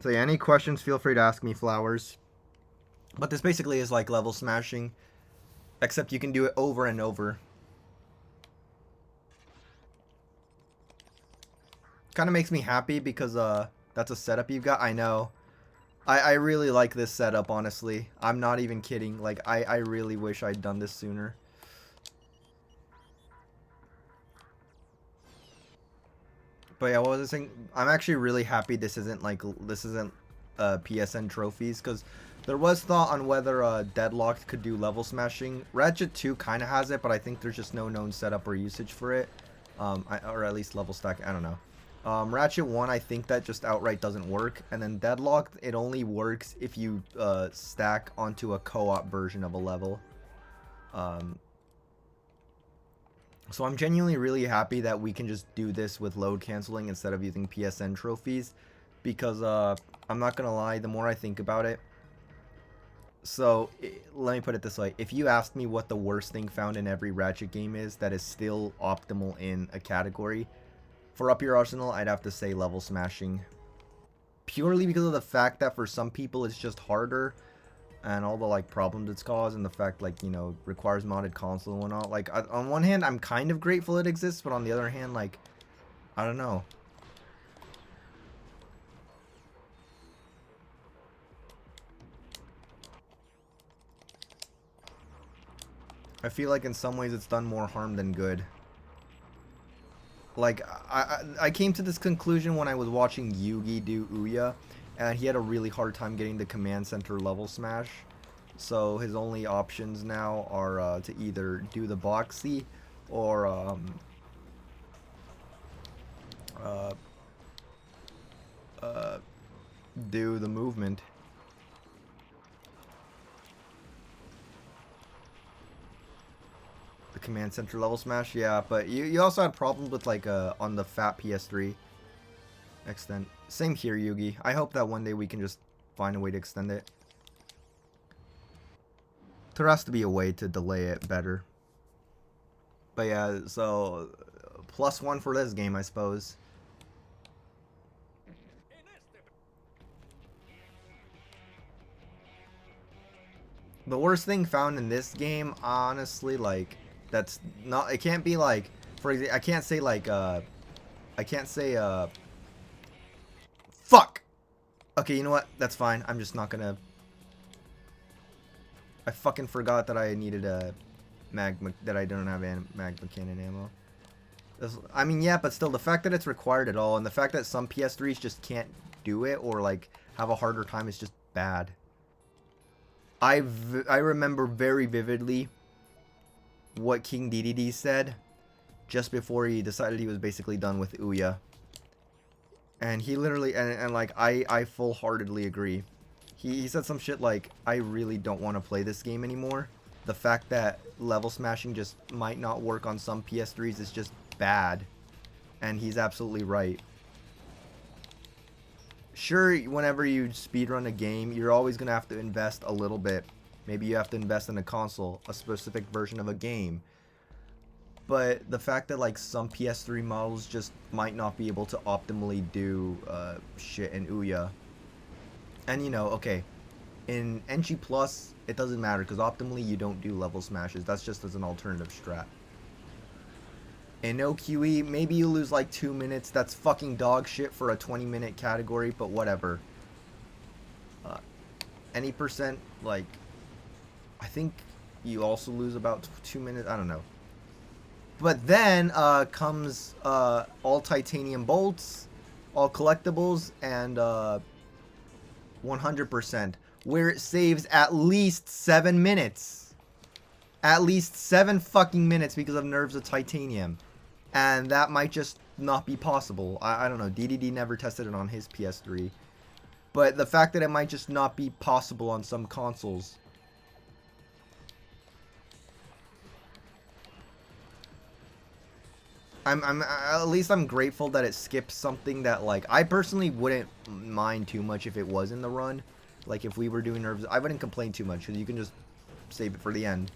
So yeah, any questions, feel free to ask me, Flowers. But this basically is like level smashing, except you can do it over and over. Kind of makes me happy because that's a setup you've got. I know. I really like this setup, honestly. I'm not even kidding. Like, I really wish I'd done this sooner. But yeah, what was I saying? I'm actually really happy this isn't PSN trophies, because there was thought on whether Deadlocked could do level smashing. Ratchet 2 kind of has it, but I think there's just no known setup or usage for it. Or at least level stack, I don't know. Ratchet 1, I think that just outright doesn't work. And then Deadlocked, it only works if you stack onto a co-op version of a level. So I'm genuinely really happy that we can just do this with load canceling instead of using PSN trophies. Because I'm not going to lie, the more I think about it. So let me put it this way. If you asked me what the worst thing found in every Ratchet game is that is still optimal in a category, for Up Your Arsenal, I'd have to say level smashing. Purely because of the fact that for some people it's just harder, and all the like problems it's caused, and the fact, like, you know, requires modded console and whatnot. Like, on one hand, I'm kind of grateful it exists, but on the other hand, like, I don't know. I feel like in some ways it's done more harm than good. Like, I came to this conclusion when I was watching Yugi do Ouya, and he had a really hard time getting the command center level smash. So his only options now are to either do the boxy or do the movement. The command center level smash, yeah, but you also had problems with like on the fat PS3 extend. Same here, Yugi. I hope that one day we can just find a way to extend it. There has to be a way to delay it better. But yeah, so +1 for this game, I suppose. The worst thing found in this game, honestly, like, that's not, it can't be like, for example, I can't say like, fuck! Okay, you know what? That's fine. I'm just not gonna, I fucking forgot that I needed a that I don't have magma cannon ammo. I mean, yeah, but still, the fact that it's required at all, and the fact that some PS3s just can't do it, or like, have a harder time, is just bad. I remember very vividly what King DDD said just before he decided he was basically done with Ouya. And he literally, and like, I full-heartedly agree. He said some shit like, I really don't want to play this game anymore. The fact that level smashing just might not work on some PS3s is just bad. And he's absolutely right. Sure, whenever you speedrun a game, you're always going to have to invest a little bit. Maybe you have to invest in a console, a specific version of a game. But the fact that, like, some PS3 models just might not be able to optimally do shit in Ouya. And, you know, okay, in NG Plus, it doesn't matter, because optimally you don't do level smashes. That's just as an alternative strat. In OQE, maybe you lose like 2 minutes. That's fucking dog shit for a 20-minute category, but whatever. Any percent, like, I think you also lose about 2 minutes. I don't know. But then comes all titanium bolts, all collectibles, and 100%, where it saves at least 7 minutes. At least 7 fucking minutes because of nerves of titanium. And that might just not be possible. I don't know. DDD never tested it on his PS3. But the fact that it might just not be possible on some consoles. At least I'm grateful that it skips something that, like, I personally wouldn't mind too much if it was in the run. Like, if we were doing nerves, I wouldn't complain too much, because you can just save it for the end.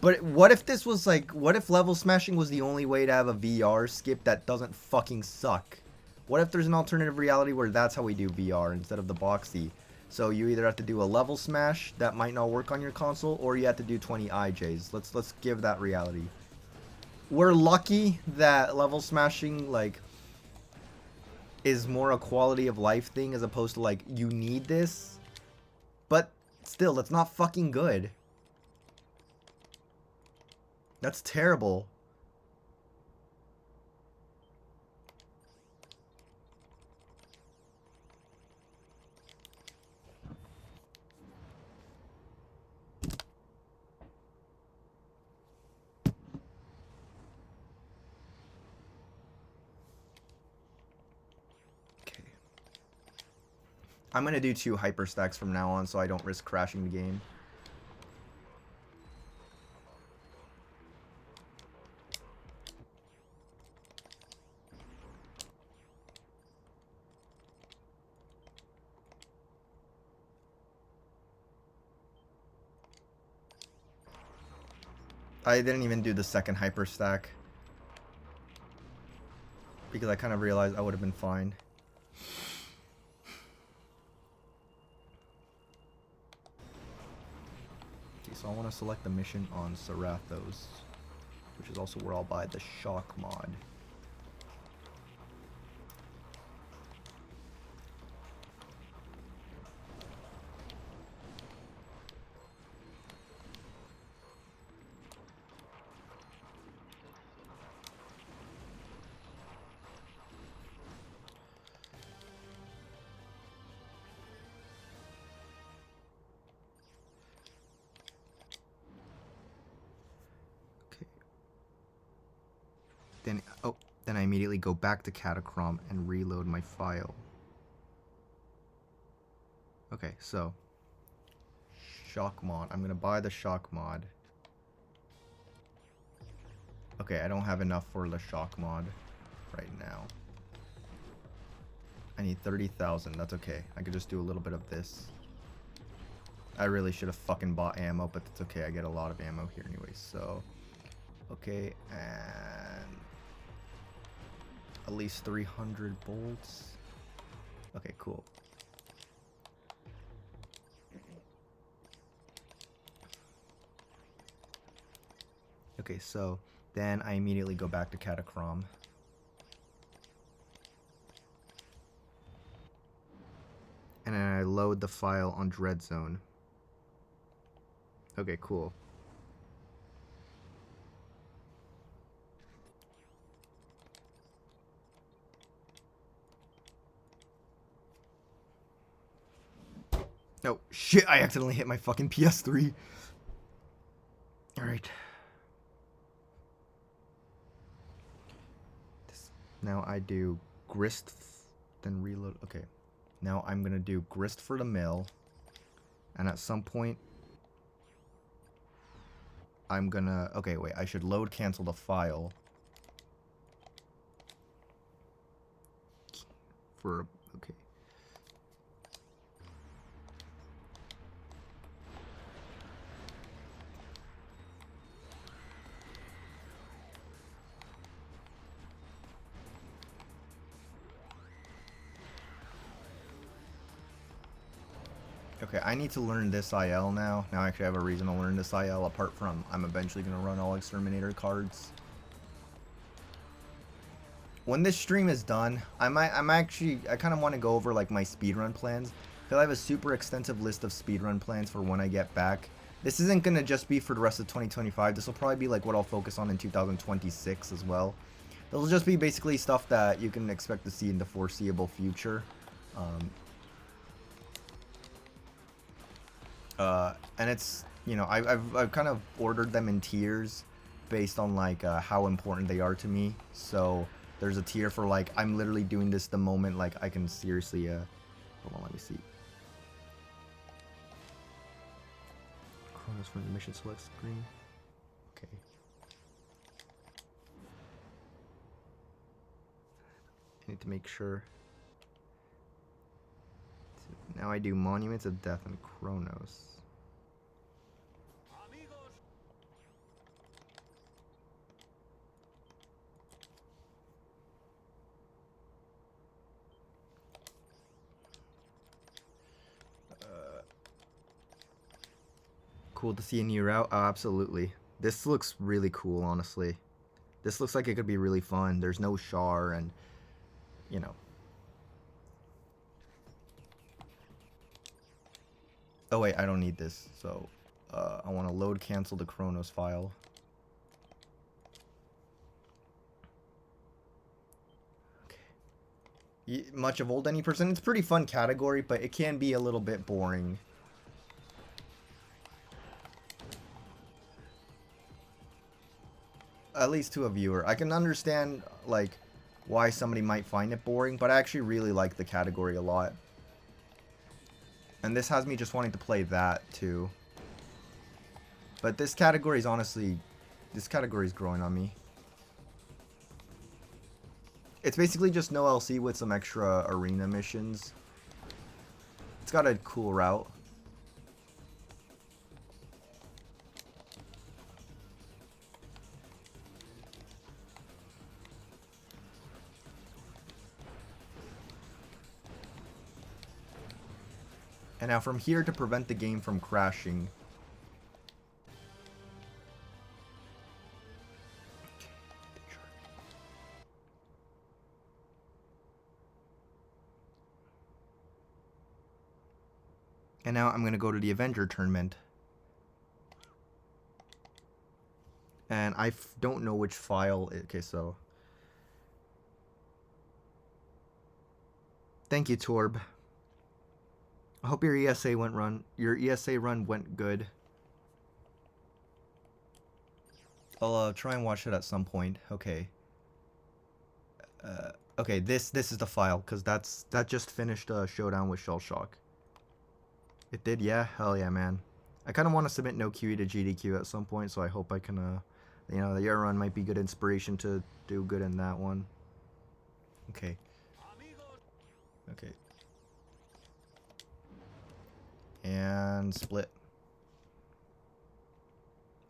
But what if this was like, what if level smashing was the only way to have a VR skip that doesn't fucking suck? What if there's an alternative reality where that's how we do VR instead of the boxy? So you either have to do a level smash that might not work on your console, or you have to do 20 IJs. Let's give that reality. We're lucky that level smashing like is more a quality of life thing as opposed to like you need this. But still, that's not fucking good. That's terrible. I'm gonna do 2 hyper stacks from now on so I don't risk crashing the game. I didn't even do the second hyper stack because I kind of realized I would have been fine. So I want to select the mission on Sarathos, which is also where I'll buy the shock mod. Then I immediately go back to Catacrom and reload my file. Okay, so shock mod. I'm gonna buy the shock mod. Okay, I don't have enough for the shock mod right now. I need 30,000. That's okay. I could just do a little bit of this. I really should have fucking bought ammo, but that's okay. I get a lot of ammo here anyway, so okay, and at least 300 bolts. Okay, cool. Okay, so then I immediately go back to Catacrom. And then I load the file on Dread Zone. Okay, cool. Oh, shit, I accidentally hit my fucking PS3. Alright. Now I do grist, then reload. Okay. Now I'm gonna do grist for the mill. And at some point, I'm gonna... Okay, wait, I should load cancel the file. For... Okay. Okay, I need to learn this IL now. Now I actually have a reason to learn this IL, apart from I'm eventually going to run All Exterminator Cards. When this stream is done, I kind of want to go over like my speedrun plans. Because I have a super extensive list of speedrun plans for when I get back. This isn't going to just be for the rest of 2025. This will probably be like what I'll focus on in 2026 as well. It'll just be basically stuff that you can expect to see in the foreseeable future. And it's, you know, I've kind of ordered them in tiers based on like how important they are to me. So there's a tier for like I'm literally doing this the moment like I can seriously hold on, let me see. Chronos from the mission select screen. Okay. I need to make sure. Now I do Monuments of Death and Chronos. cool to see a new route? Oh, absolutely. This looks really cool, honestly. This looks like it could be really fun. There's no char and, you know. Oh wait, I don't need this. So, I want to load cancel the Chronos file. Okay. Much of Old Any Person? It's a pretty fun category, but it can be a little bit boring. At least to a viewer. I can understand, like, why somebody might find it boring, but I actually really like the category a lot. And this has me just wanting to play that, too. But this category is honestly... This category is growing on me. It's basically just no LC with some extra arena missions. It's got a cool route. And now from here to prevent the game from crashing. And now I'm going to go to the Avenger Tournament. And I don't know which file. Okay, so. Thank you, Torb. I hope your ESA run went good. I'll try and watch it at some point. Okay. Okay, this is the file, because that just finished a showdown with Shell Shock. It did, yeah? Hell yeah, man. I kind of want to submit no QE to GDQ at some point, so I hope I can, you know, the year run might be good inspiration to do good in that one. Okay. Okay. And split.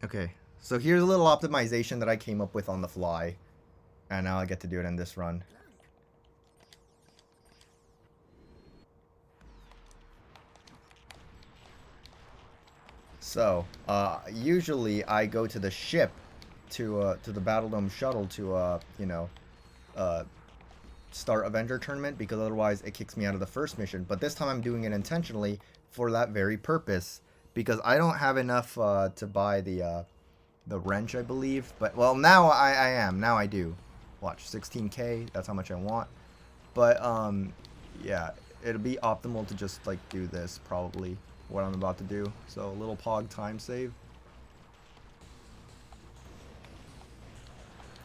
Okay, so here's a little optimization that I came up with on the fly. And now I get to do it in this run. So, usually I go to the ship to the Battle Dome shuttle to, you know, start Avenger Tournament, because otherwise it kicks me out of the first mission. But this time I'm doing it intentionally for that very purpose, because I don't have enough to buy the wrench, I believe. But, well, now I am. Now I do. Watch, 16k, that's how much I want. But, yeah, it'll be optimal to just, like, do this, probably, what I'm about to do. So, a little pog time save.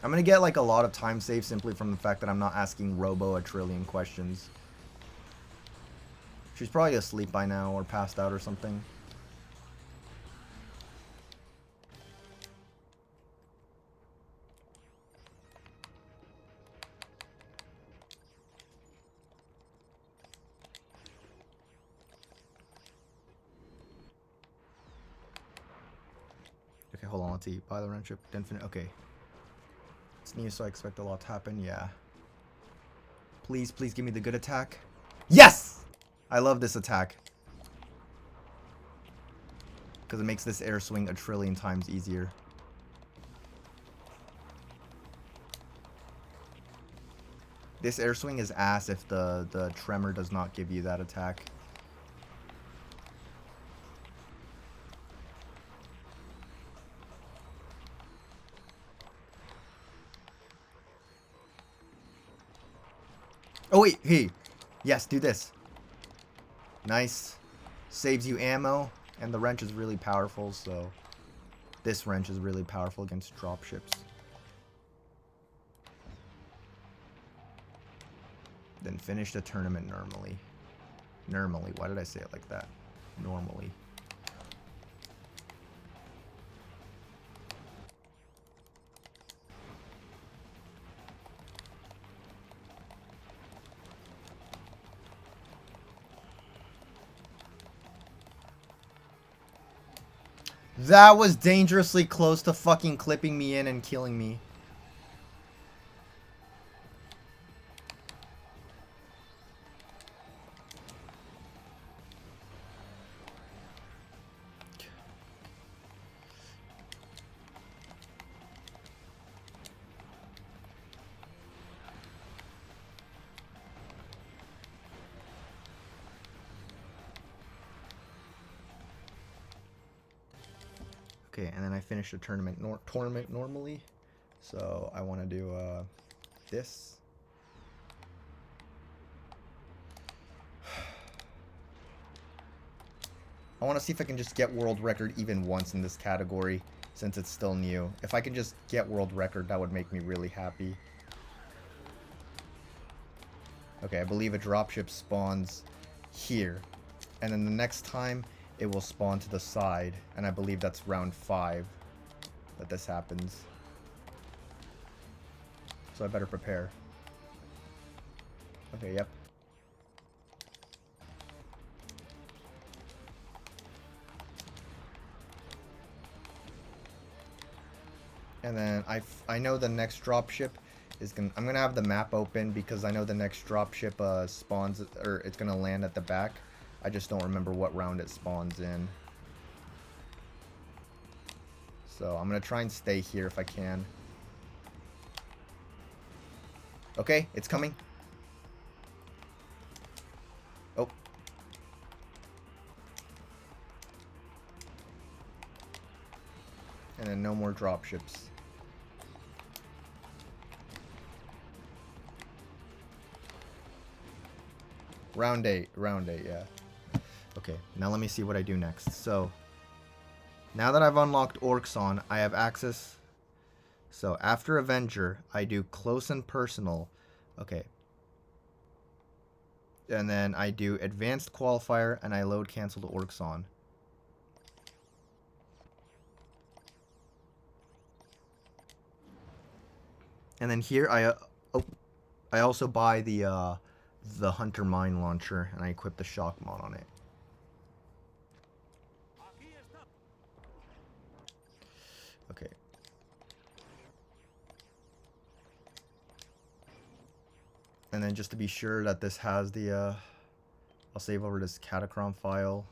I'm gonna get, like, a lot of time save simply from the fact that I'm not asking Robo a trillion questions. She's probably asleep by now, or passed out or something. Okay, hold on, let's see. Buy the wrench ship, infinite. Okay. It's new, so I expect a lot to happen. Yeah. Please, please give me the good attack. Yes! I love this attack. Because it makes this air swing a trillion times easier. This air swing is ass if the tremor does not give you that attack. Oh wait, hey. Yes, do this. Nice. Saves you ammo, and the wrench is really powerful, so this wrench is really powerful against dropships. Then finish the tournament normally. Normally, why did I say it like that? Normally. That was dangerously close to fucking clipping me in and killing me. Okay, and then I finished the tournament normally. So I want to do this. I want to see if I can just get world record even once in this category, since it's still new. If I can just get world record, that would make me really happy. Okay, I believe a dropship spawns here. And then the next time, it will spawn to the side. And I believe that's round 5 that this happens. So I better prepare. Okay, yep. And then I know the next dropship is I'm gonna have the map open because I know the next dropship spawns, or it's gonna land at the back. I just don't remember what round it spawns in. So I'm gonna try and stay here if I can. Okay, it's coming. Oh. And then no more dropships. Round 8, yeah. Okay, now let me see what I do next. So, now that I've unlocked Orxon, I have access. So, after Avenger, I do Close and Personal. Okay. And then I do Advanced Qualifier, and I load cancel to Orxon. And then here, I also buy the Hunter Mine Launcher, and I equip the Shock Mod on it. Okay. And then just to be sure that this has the, I'll save over this Catacrom file.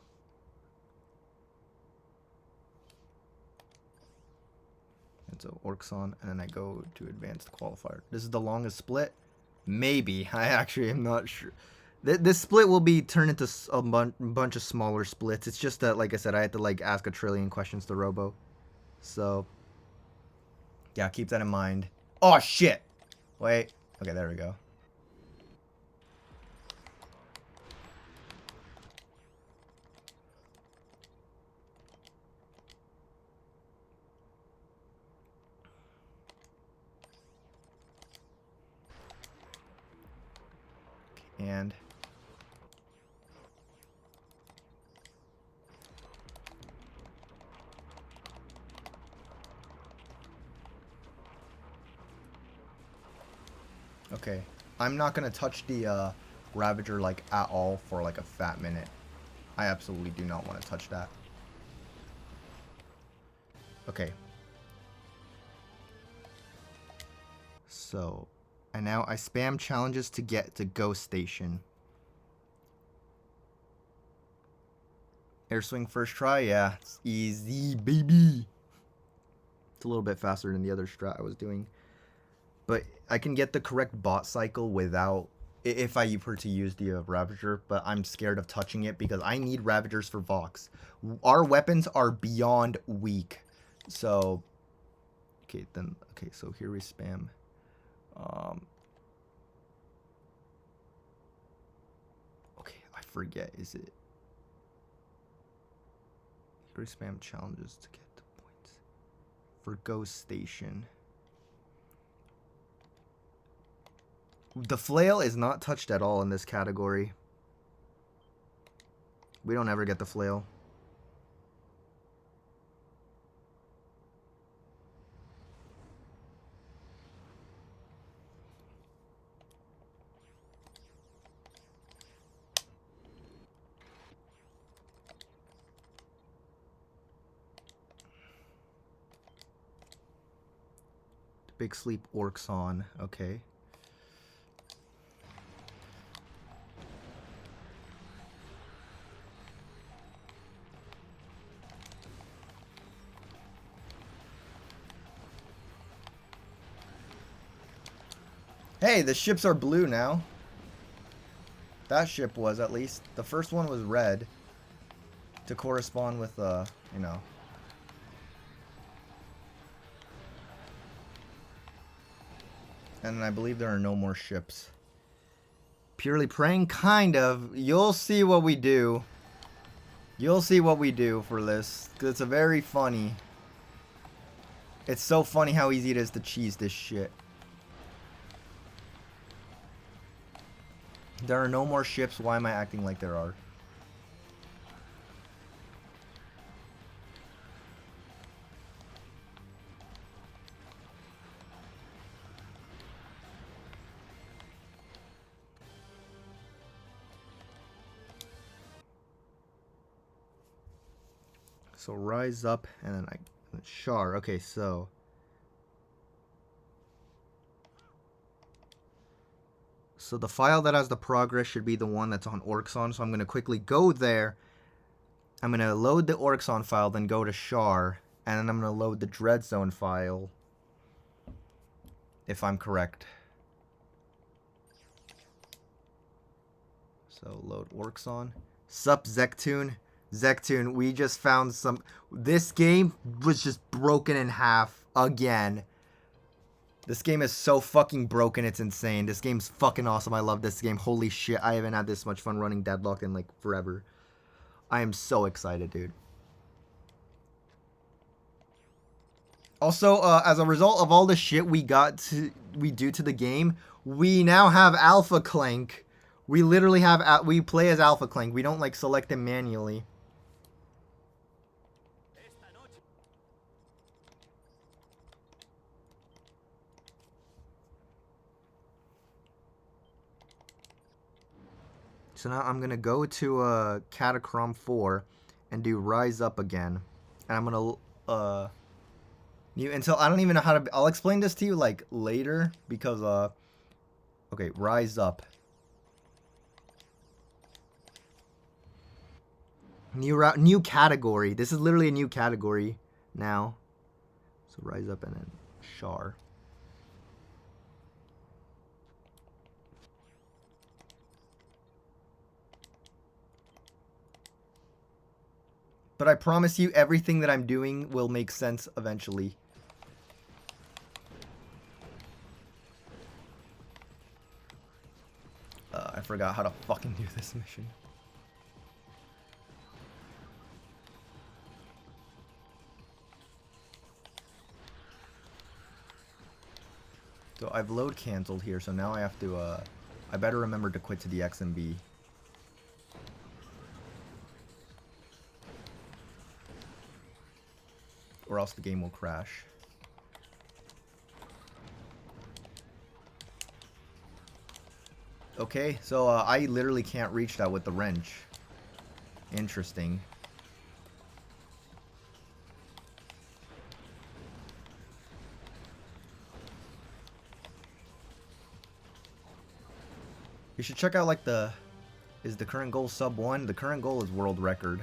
And so Orxon, and then I go to Advanced Qualifier. This is the longest split. Maybe. I actually am not sure. This split will be turned into a bunch of smaller splits. It's just that, like I said, I had to like ask a trillion questions to Robo. So, yeah, keep that in mind. Oh, shit! Wait. Okay, there we go. And okay, I'm not gonna touch the Ravager like at all for like a fat minute. I absolutely do not want to touch that. Okay. So, and now I spam challenges to get to Ghost Station. Air swing first try, yeah, it's easy, baby. It's a little bit faster than the other strat I was doing. But I can get the correct bot cycle without, if I were to use the Ravager, but I'm scared of touching it because I need Ravagers for Vox. Our weapons are beyond weak. So, okay, so here we spam. Okay, I forget, is it? Here we spam challenges to get the points. For Ghost Station. The flail is not touched at all in this category. We don't ever get the flail. Big Sleep Orxon, okay. Hey, the ships are blue now. That ship was, at least. The first one was red. To correspond with, you know. And I believe there are no more ships. Purely praying, kind of. You'll see what we do. You'll see what we do for this. Because it's a very funny. It's so funny how easy it is to cheese this shit. There are no more ships. Why am I acting like there are? So rise up and then Char. Okay, so the file that has the progress should be the one that's on Orxon. So I'm going to quickly go there. I'm going to load the Orxon file, then go to Char, and then I'm going to load the Dreadzone file, if I'm correct. So load Orxon. Sup, Zektoon. Zektoon, we just found some... This game was just broken in half again. This game is so fucking broken, it's insane. This game's fucking awesome. I love this game. Holy shit, I haven't had this much fun running Deadlocked in, like, forever. I am so excited, dude. Also, as a result of all the shit we do to the game, we now have Alpha Clank. We literally have... We play as Alpha Clank. We don't, like, select him manually. So now I'm going to go to Catacrom 4 and do Rise Up again. And I'm going to... until I don't even know how to... I'll explain this to you, like, later. Because, okay, Rise Up. New category. This is literally a new category now. So Rise Up and then Char. But I promise you, everything that I'm doing will make sense eventually. I forgot how to fucking do this mission. So I've load canceled here, so now I have to, I better remember to quit to the XMB. Or else the game will crash. Okay, so I literally can't reach that with the wrench. Interesting. You should check out like is the current goal sub 1? The current goal is world record.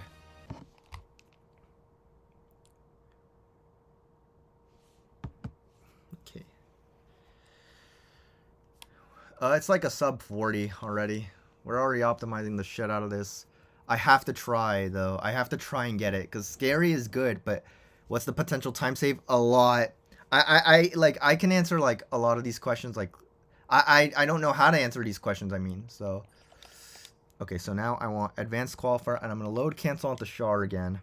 It's like a sub 40 already. We're already optimizing the shit out of this. I have to try, though. I have to try and get it. Because scary is good, but what's the potential time save? A lot. I can answer, like, a lot of these questions. Like, I don't know how to answer these questions, I mean. So, okay, so now I want advanced qualifier, and I'm going to load cancel onto Char again.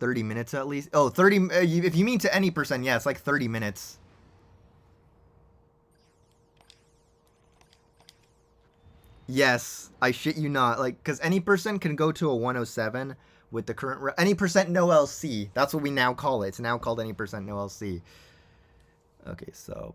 $30 at least. Oh, 30. If you mean to any percent, yeah, it's like 30 minutes. Yes, I shit you not. Like, because any percent can go to a 107 with the current... Any percent no LC. That's what we now call it. It's now called any percent no LC. Okay, so...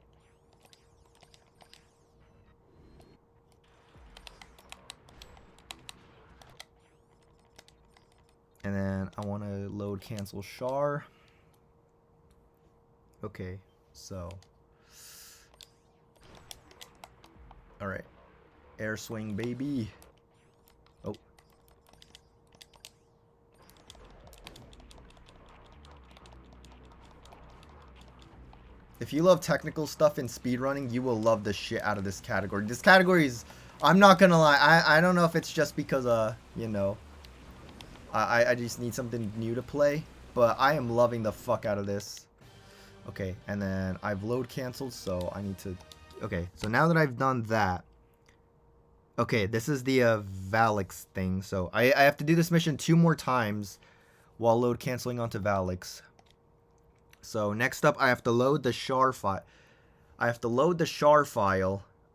And then I want to load cancel Char. Okay, so. Alright. Air swing, baby. Oh. If you love technical stuff in speedrunning, you will love the shit out of this category. This category is, I'm not gonna lie, I don't know if it's just because, you know, I just need something new to play. but I am loving the fuck out of this. Okay, and then I've load canceled, so I need to... Okay, so now that I've done that... Okay, this is the Valix thing, so I have to do this mission 2 more times while load canceling onto Valix. So next up, I have to load the char file.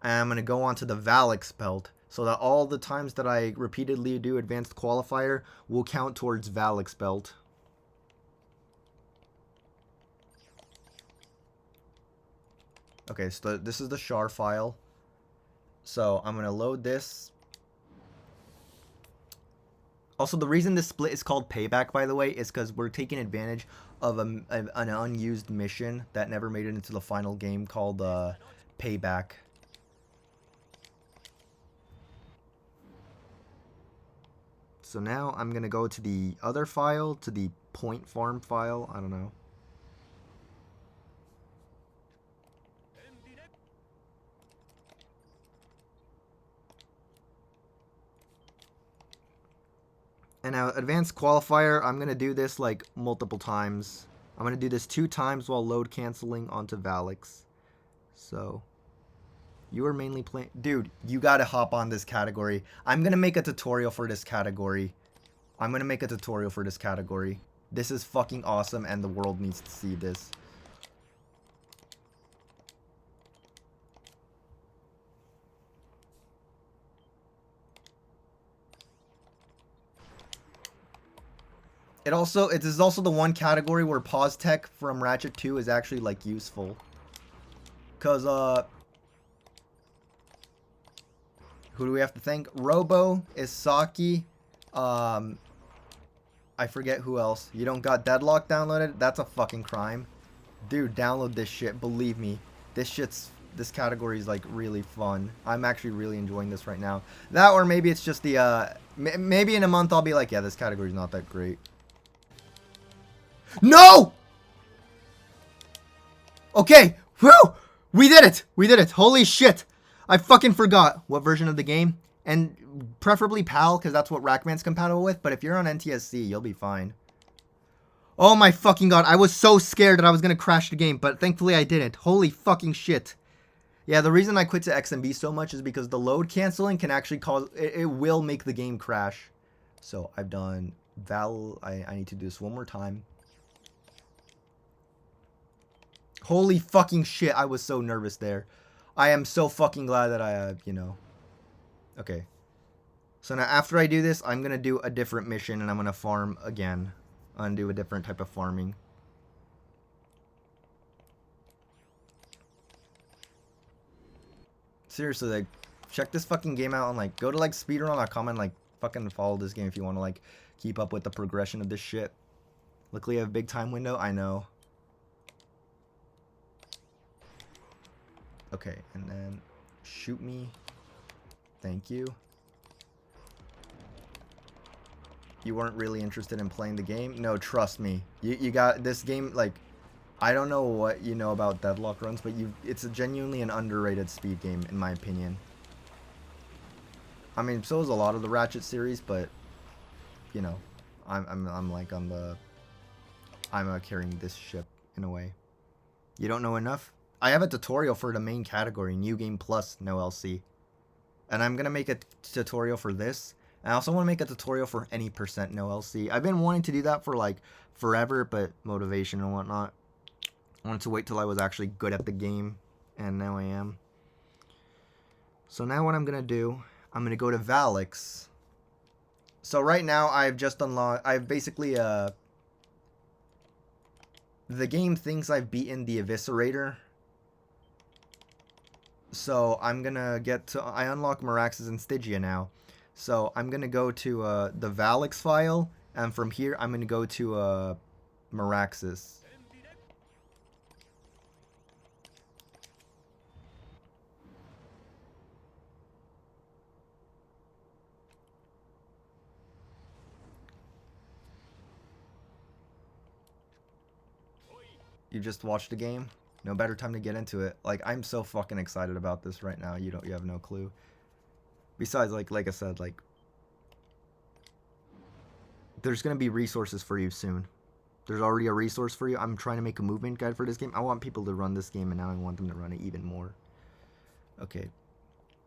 And I'm going to go onto the Valix belt, so that all the times that I repeatedly do advanced qualifier will count towards Valix belt. Okay, so this is the char file. So I'm going to load this. Also, the reason this split is called Payback, by the way, is because we're taking advantage of an unused mission that never made it into the final game called Payback. So now I'm going to go to the other file, to the point farm file. I don't know. And now, advanced qualifier, I'm going to do this like multiple times. I'm going to do this 2 times while load canceling onto Valix. So, you are mainly playing... Dude, you got to hop on this category. I'm going to make a tutorial for this category. This is fucking awesome, and the world needs to see this. It is also the one category where pause tech from Ratchet 2 is actually like useful. Cause who do we have to thank? Robo, Isaki, I forget who else. You don't got Deadlocked downloaded? That's a fucking crime. Dude, download this shit, believe me. This category is like really fun. I'm actually really enjoying this right now. That, or maybe it's just the maybe in a month I'll be like, yeah, this category is not that great. No! Okay. Whew! We did it! Holy shit! I fucking forgot what version of the game. And preferably PAL, because that's what Rackman's compatible with. But if you're on NTSC, you'll be fine. Oh my fucking god. I was so scared that I was going to crash the game. But thankfully I didn't. Holy fucking shit. Yeah, the reason I quit to XMB so much is because the load canceling can actually cause... It will make the game crash. So I've done... I need to do this one more time. Holy fucking shit, I was so nervous there. I am so fucking glad that I, you know. Okay. So now after I do this, I'm going to do a different mission and I'm going to farm again. I'm going to do a different type of farming. Seriously, like, check this fucking game out and, like, go to, like, speedrun.com and, like, fucking follow this game if you want to, like, keep up with the progression of this shit. Luckily, I have a big time window. I know. Okay, and then shoot me. Thank you. You weren't really interested in playing the game? No, trust me. You got this game, like, I don't know what you know about Deadlock runs, but it's genuinely an underrated speed game, in my opinion. I mean, so is a lot of the Ratchet series, but, you know, I'm like on the... I'm carrying this ship, in a way. You don't know enough? I have a tutorial for the main category, New Game Plus, no LC. And I'm going to make a tutorial for this. I also want to make a tutorial for any percent no LC. I've been wanting to do that for like forever, but motivation and whatnot. I wanted to wait till I was actually good at the game, and now I am. So now what I'm going to do, I'm going to go to Valix. So right now I've just unlocked, I've basically, the game thinks I've beaten the Eviscerator. So I'm going to get to, I unlock Meraxes and Stygia now. So I'm going to go to the Valix file, and from here I'm going to go to Meraxes. You just watched the game? No better time to get into it. Like, I'm so fucking excited about this right now. You have no clue. Besides, like I said, like, there's gonna be resources for you soon. There's already a resource for you. I'm trying to make a movement guide for this game. I want people to run this game, and now I want them to run it even more. Okay.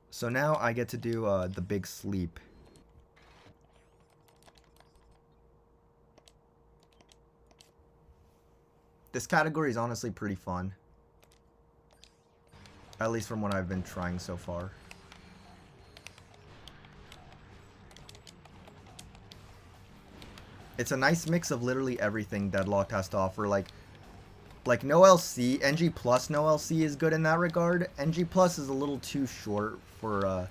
So now I get to do the big sleep. This category is honestly pretty fun. At least from what I've been trying so far. It's a nice mix of literally everything Deadlocked has to offer. Like no LC. NG plus no LC is good in that regard. NG plus is a little too short for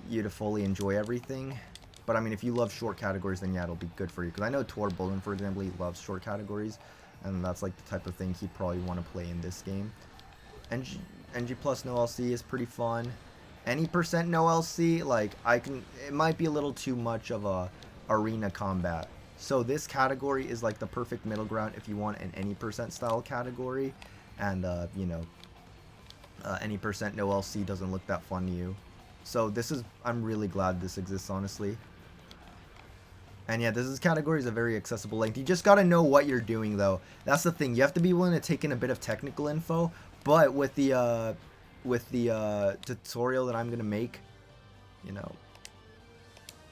you to fully enjoy everything. But I mean, if you love short categories, then yeah, it'll be good for you. Because I know Tor Bullen, for example, he loves short categories. And that's like the type of thing he'd probably want to play in this game. NG plus no LC is pretty fun. Any percent no LC, like it might be a little too much of a arena combat. So this category is like the perfect middle ground if you want an any percent style category, and you know, any percent no LC doesn't look that fun to you. So I'm really glad this exists, honestly. And yeah, this category is a very accessible length. You just gotta know what you're doing, though. That's the thing. You have to be willing to take in a bit of technical info. But with the tutorial that I'm gonna make, you know,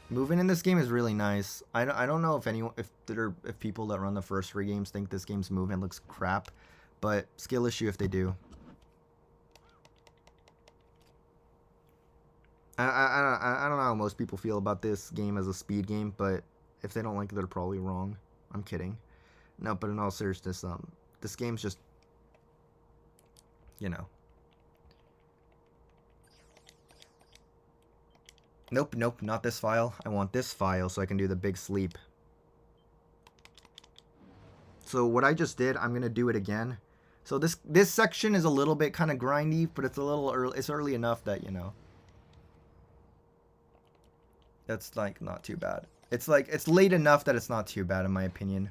moving in this game is really nice. I don't know if people that run the first 3 games think this game's movement looks crap, but skill issue if they do. I don't know how most people feel about this game as a speed game, but if they don't like it, they're probably wrong. I'm kidding. No, but in all seriousness, this game's just, you know. Nope, not this file. I want this file so I can do the big sleep. So what I just did, I'm gonna do it again. So this section is a little bit kind of grindy, but it's a little early. It's early enough that, you know, that's like not too bad. It's like it's late enough that it's not too bad in my opinion.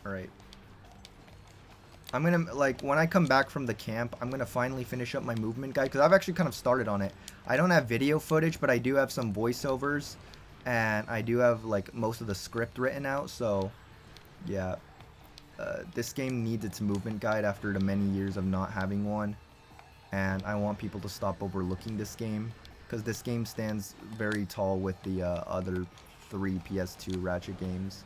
Alright. I'm gonna, like, when I come back from the camp, I'm gonna finally finish up my movement guide, because I've actually kind of started on it. I don't have video footage, but I do have some voiceovers, and I do have, like, most of the script written out, so, yeah. This game needs its movement guide after the many years of not having one, and I want people to stop overlooking this game, because this game stands very tall with the other 3 PS2 Ratchet games.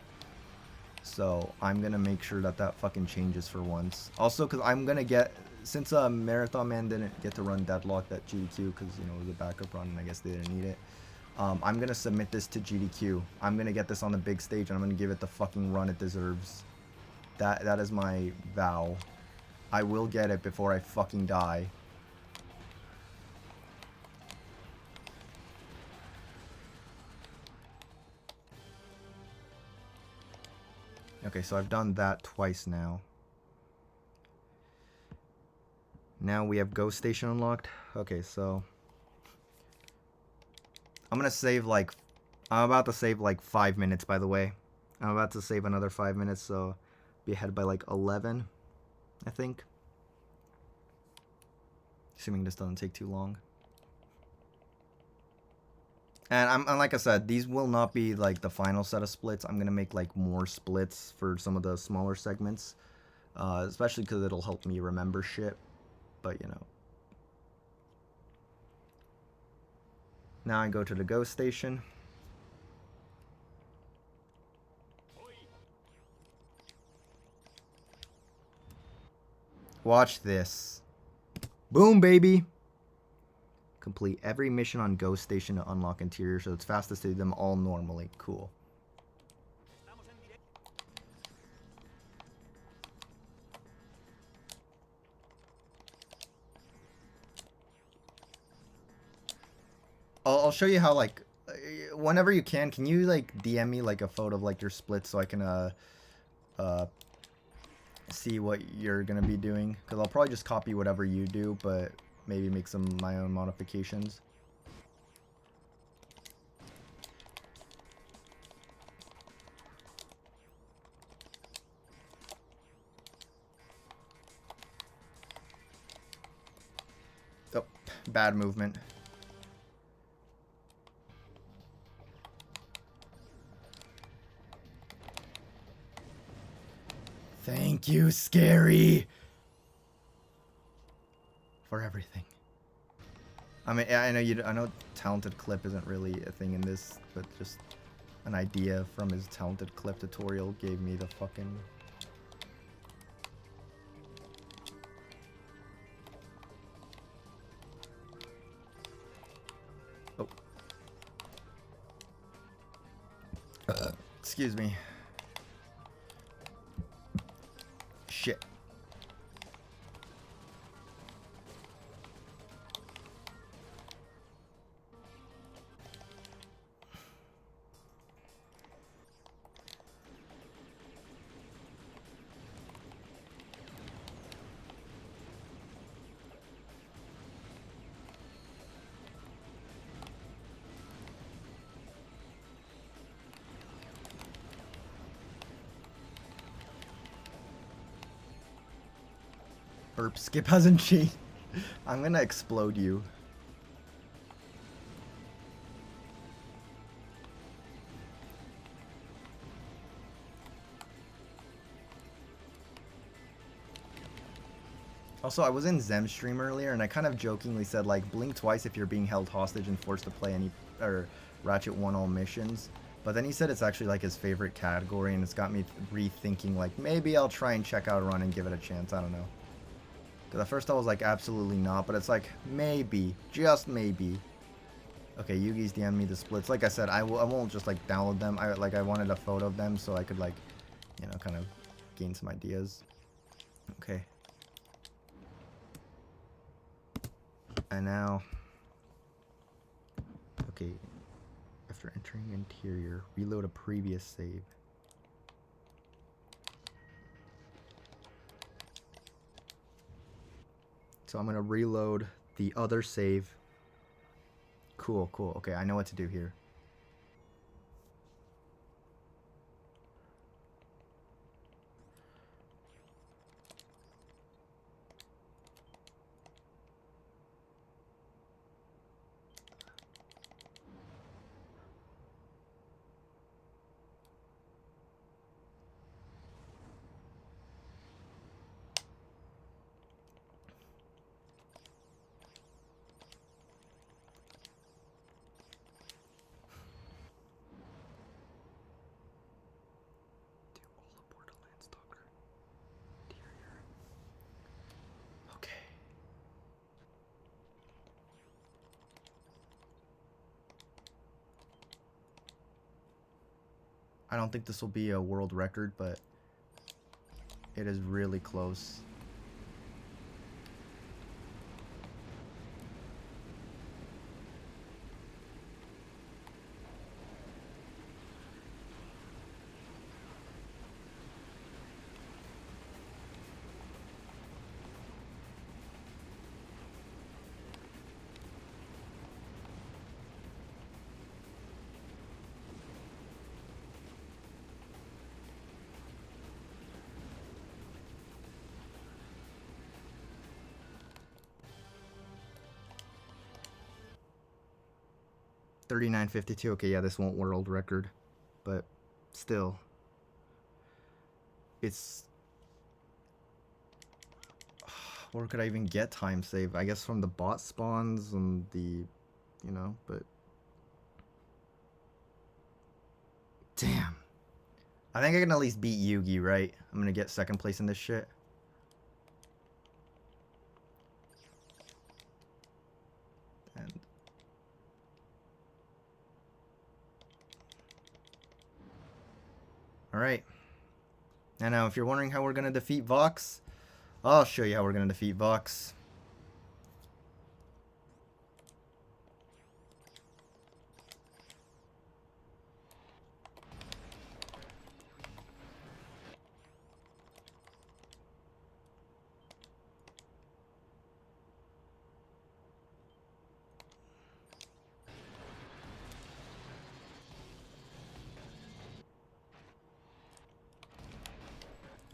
So I'm gonna make sure that fucking changes for once. Also, because I'm gonna get, since Marathon Man didn't get to run Deadlocked at GDQ because, you know, it was a backup run and I guess they didn't need it. I'm gonna submit this to GDQ. I'm gonna get this on the big stage and I'm gonna give it the fucking run it deserves. That is my vow. I will get it before I fucking die. Okay, so I've done that twice now. Now we have Ghost Station unlocked. Okay, so I'm gonna save like, I'm about to save like 5 minutes, by the way. I'm about to save another 5 minutes, so be ahead by like 11, I think. Assuming this doesn't take too long. And like I said, these will not be like the final set of splits. I'm gonna make like more splits for some of the smaller segments, especially because it'll help me remember shit. But you know. Now I go to the Ghost Station. Watch this. Boom, baby. Complete every mission on Ghost Station to unlock interior, so it's fastest to do them all normally. Cool. I'll show you how, like, whenever you can you like DM me like a photo of like your splits so I can see what you're gonna be doing, because I'll probably just copy whatever you do, but maybe make some of my own modifications. Bad movement. Thank you, Scary, for everything. I mean, I know talented clip isn't really a thing in this, but just an idea from his talented clip tutorial gave me the fucking... Oh. Excuse me. Shit. Burp skip hasn't changed. I'm gonna explode you. Also, I was in Zem's stream earlier, and I kind of jokingly said, like, blink twice if you're being held hostage and forced to play any, or Ratchet won all missions. But then he said it's actually, like, his favorite category, and it's got me rethinking, like, maybe I'll try and check out Run and give it a chance. I don't know. Because at first I was like, absolutely not, but it's like, maybe. Just maybe. Okay, Yugi's DM'd me the splits. Like I said, I won't just, like, download them. I wanted a photo of them so I could, like, you know, kind of gain some ideas. Okay. And now... Okay. After entering interior, reload a previous save. So I'm going to reload the other save. Cool, cool. Okay, I know what to do here. I don't think this will be a world record, but it is really close. $39.52. Okay, yeah, this won't world record, but still, it's... Where could I even get time save? I guess from the bot spawns and the, you know, but... Damn. I think I can at least beat Yugi, right? I'm gonna get second place in this shit. And... Alright. And now, if you're wondering how we're gonna defeat Vox, I'll show you how we're gonna defeat Vox.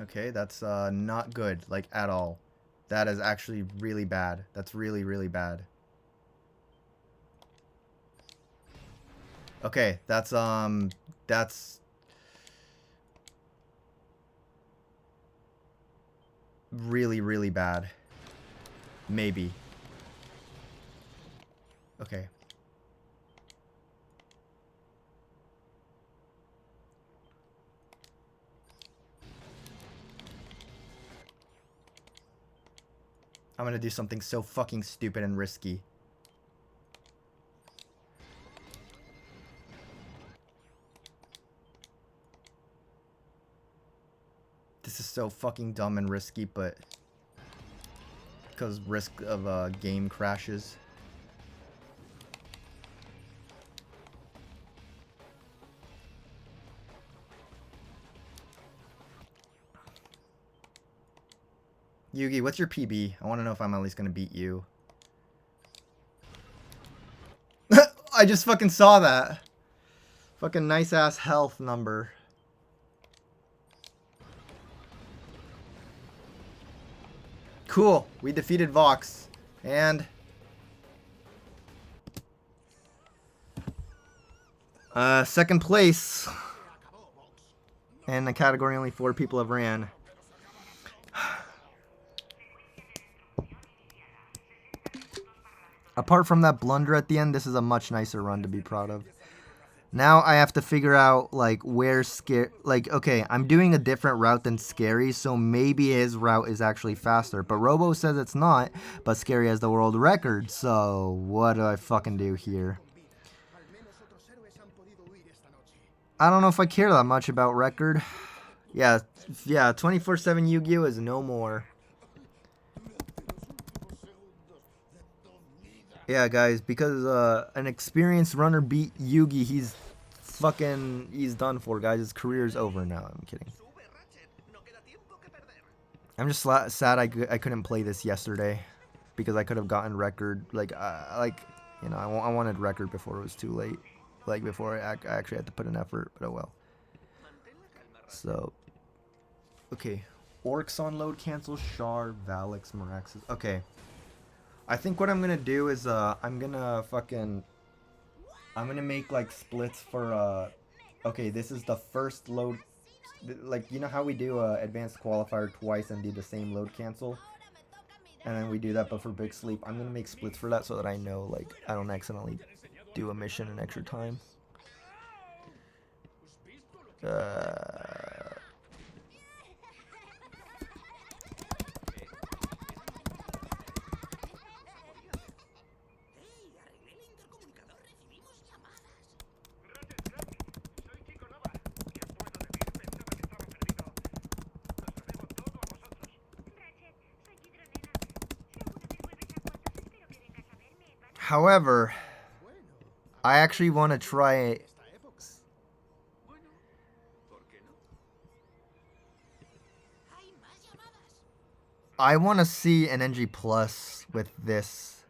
Okay, that's not good, like, at all. That is actually really bad. That's really, really bad. Okay, that's really, really bad. Maybe. Okay. I'm gonna do something so fucking stupid and risky. This is so fucking dumb and risky, but because risk of game crashes. Yugi, what's your PB? I want to know if I'm at least gonna beat you. I just fucking saw that. Fucking nice ass health number. Cool. We defeated Vox. And second place. And the category only 4 people have ran. Apart from that blunder at the end, this is a much nicer run to be proud of. Now I have to figure out, like, where okay, I'm doing a different route than Scary, so maybe his route is actually faster. But Robo says it's not, but Scary has the world record, so what do I fucking do here? I don't know if I care that much about record. Yeah, 24/7 Yu-Gi-Oh! Is no more. Yeah, guys, because an experienced runner beat Yugi, he's done for, guys. His career's over now. I'm kidding. I'm just sad I couldn't play this yesterday because I could have gotten record. Like, you know, I wanted record before it was too late. Like, before I actually had to put an effort, but oh well. So, okay. Orcs on load cancel, Char, Valix, Maraxis. Okay. I think what I'm gonna do is I'm gonna make like splits for okay, this is the first load, like, you know how we do advanced qualifier twice and do the same load cancel, and then we do that but for big sleep. I'm gonna make splits for that so that I know, like, I don't accidentally do a mission in extra time. However, I actually want to try. I want to see an NG Plus with this.